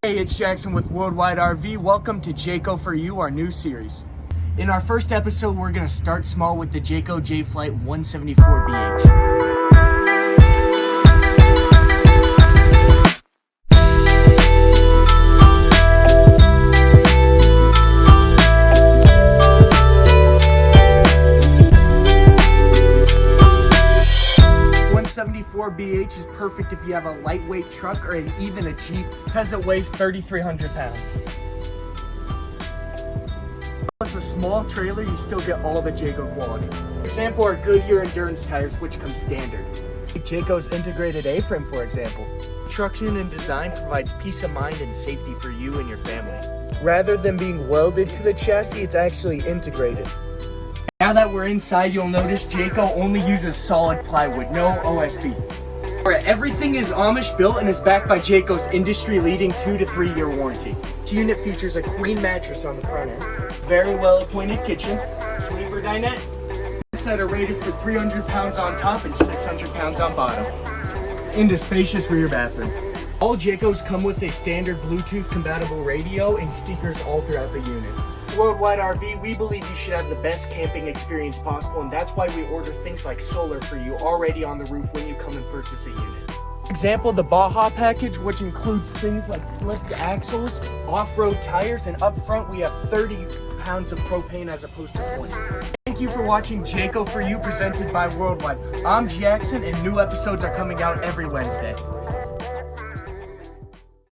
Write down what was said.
Hey, it's Jackson with Worldwide RV. Welcome to Jayco for You, our new series. In our first episode, we're going to start small with the Jayco J-Flight 174BH. 174BH is perfect if you have a lightweight truck or even a Jeep because it weighs 3,300 pounds. It's a small trailer, you still get all the Jayco quality. For example, our Goodyear Endurance tires, which come standard. Jayco's integrated A-frame, for example. Construction and design provides peace of mind and safety for you and your family. Rather than being welded to the chassis, it's actually integrated. Now that we're inside, you'll notice Jayco only uses solid plywood, no OSB. Alright, everything is Amish built and is backed by Jayco's industry-leading 2 to 3 year warranty. This unit features a queen mattress on the front end, very well-appointed kitchen, sleeper dinette, that are rated for 300 pounds on top and 600 pounds on bottom, and a spacious rear bathroom. All Jaycos come with a standard Bluetooth-compatible radio and speakers all throughout the unit. Worldwide RV, we believe you should have the best camping experience possible, and that's why we order things like solar for you already on the roof when you come and purchase a unit. For example, the Baja package, which includes things like flipped axles, off-road tires, and up front we have 30 pounds of propane as opposed to 20. Thank you for watching Jayco for You, presented by Worldwide. I'm Jackson, and new episodes are coming out every Wednesday.